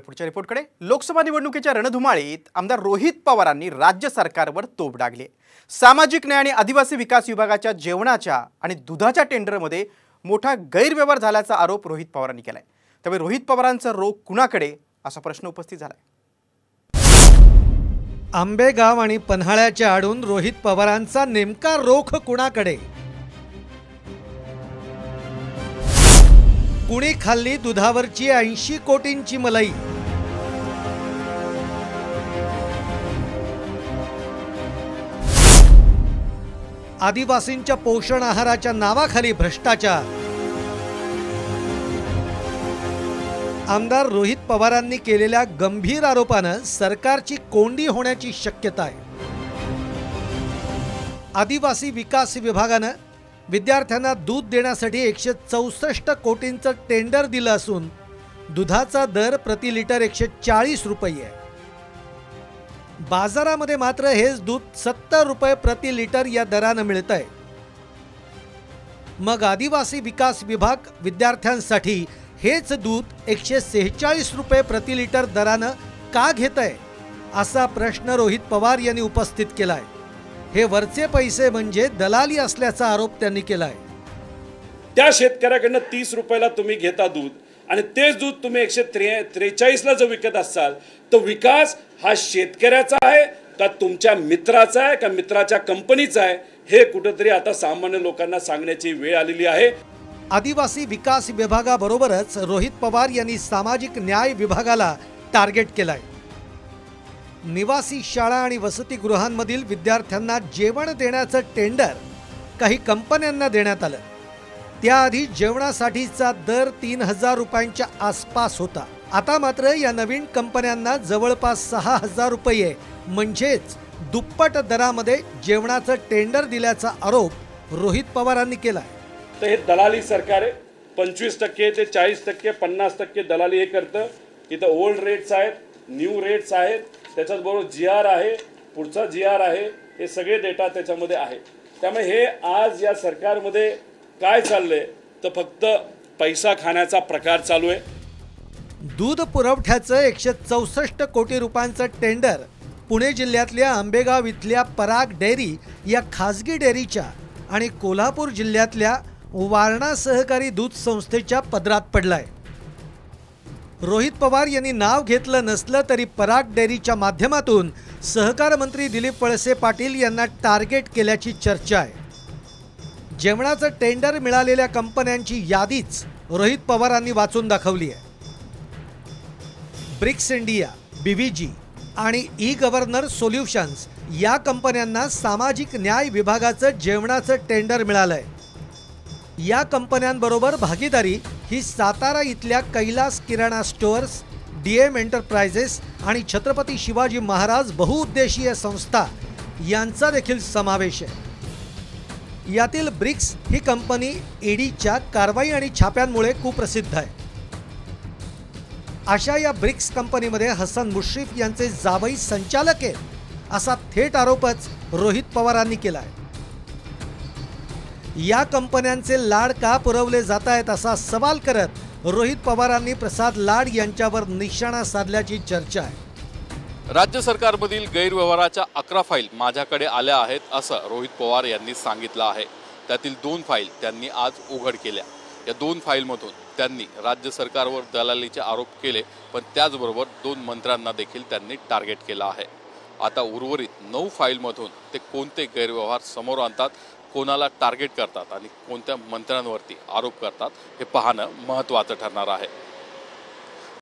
पुढच्या रिपोर्टकडे। लोकसभा निवडणुकीच्या रणधुमाळीत आमदार रोहित पवारांनी राज्य सरकारवर तोफ डागली। सामाजिक न्याय आणि आदिवासी विकास विभागाच्या जेवणाच्या आणि दुधाच्या टेंडरमध्ये मोठा गैरव्यवहार झाल्याचा आरोप रोहित पवारांनी केलाय। त्यामुळे रोहित पवारांचा रोख कुणाकडे असा प्रश्न उपस्थित झालाय। आंबेगाव आणि पन्हाळ्याच्या आडून रोहित पवारांचा नेमका रोख कुणाकडे? कुणी खाल्ली दुधावरची 80 कोटींची मलाई? आदिवासींच्या पोषण आहाराच्या नावाखाली भ्रष्टाचार। आमदार रोहित पवारांनी केलेल्या गंभीर आरोपानं सरकारची कोंडी होण्याची शक्यता आहे। आदिवासी विकास विभागानं विद्यार्थ्यांना दूध देण्यासाठी 164 कोटींचं टेंडर दिलं असून दुधाचा दर प्रति लिटर 140 रुपये आहे। बाजारामध्ये मात्र हेच दूध 70 रुपये प्रति लिटर या दरानं मिळतंय। मग आदिवासी विकास विभाग विद्यार्थ्यांसाठी हेच दूध 146 रुपये प्रति लिटर दरानं का घेतंय असा प्रश्न रोहित पवार यांनी उपस्थित केलाय। हे वरचे पैसे म्हणजे दलाली असल्याचा आरोप त्यांनी केलाय। त्या शेतकऱ्याकडनं 30 रुपयाला तुम्ही घेता दूध आणि तेच दूध तुम्ही 143 ला जर विकत असाल तर विकास हा शेतकऱ्याचा आहे का तुमच्या मित्राचा आहे का मित्राच्या कंपनीचा आहे, हे कुठेतरी आता सामान्य लोकांना सांगण्याची वेळ आलेली आहे। आदिवासी विकास विभागाबरोबरच रोहित पवार यांनी सामाजिक न्याय विभागाला टार्गेट केलाय। निवासी शाळा आणि वसतिगृहांमधील विद्यार्थ्यांना जेवण देण्याचं टेंडर काही कंपन्यांना देण्यात आलं। त्याआधी जेवणासाठीचा दर 3000 रुपयांच्या आसपास होता। आता मात्र या नवीन कंपन्यांना जवळपास 6000 रुपये म्हणजेच दुप्पट दरामध्ये जेवणाचं टेंडर दिल्याचा आरोप रोहित पवारांनी केलाय। तर हे दलाली सरकार आहे। 25% ते 40% 50% दलाली हे करतं। इथं ओल्ड रेट्स आहेत, न्यू रेट्स आहेत, त्याच्याच बरोबर GR आहे, पुढचा GR आहे, हे सगळे डेटा त्याच्यामध्ये आहे। त्यामुळे हे आज या सरकारमध्ये काय चाललंय तर फक्त पैसा खाण्याचा प्रकार चालू आहे। दूध पुरवठ्याचं 164 कोटी रुपयांचं टेंडर पुणे जिल्ह्यातल्या आंबेगाव इथल्या पराग डेअरी या खाजगी डेअरीच्या आणि कोल्हापूर जिल्ह्यातल्या वारणा सहकारी दूध संस्थेच्या पदरात पडलाय। रोहित पवार यांनी नाव घेतलं नसलं तरी पराग डेअरीच्या माध्यमातून सहकार मंत्री दिलीप वळसे पाटील यांना टार्गेट केल्याची चर्चा आहे। जेवणाचं टेंडर मिळालेल्या कंपन्यांची यादीच रोहित पवारांनी वाचून दाखवली आहे। ब्रिक्स इंडिया, BVG आणि ई-गव्हर्नर सोल्युशन्स या कंपन्यांना सामाजिक न्याय विभागाचं जेवणाचं टेंडर मिळालंय। या कंपन्यांबरोबर भागीदारी ही सातारा इथल्या कैलास किराणा स्टोअर्स, DM एंटरप्राइजेस आणि छत्रपती शिवाजी महाराज बहुउद्देशीय संस्था यांचा देखील समावेश आहे। यातील ब्रिक्स ही कंपनी ईडीच्या कारवाई आणि छाप्यांमुळे कुप्रसिद्ध आहे। अशा या ब्रिक्स कंपनीमध्ये हसन मुश्रीफ यांचे जावई संचालक आहेत असा थेट आरोपच रोहित पवारांनी केलाय। या कंपन्यांचे लाड का पुरवले जात आहेत असा सवाल करत रोहित पवारांनी प्रसाद लाड यांच्यावर निशाणा साधल्याची चर्चा आहे। राज्य सरकारमधील गैरव्यवहाराच्या 11 फाईल माझ्याकडे आल्या आहेत असं रोहित पवार यांनी सांगितलं आहे। त्यातील 2 फाईल त्यांनी आज उघड केल्या। या 2 फाईलमधून त्यांनी राज्य सरकारवर दलालीचे आरोप केले, पण त्याचबरोबर 2 मंत्र्यांना देखील त्यांनी टार्गेट केलं आहे। आता उर्वरित 9 फाईलमधून ते कोणते गैरव्यवहार समोर आणतात, कोणाला टार्गेट करतात आणि कोणत्या मंत्र्यांवरती आरोप करतात हे पाहणं महत्त्वाचं ठरणार आहे।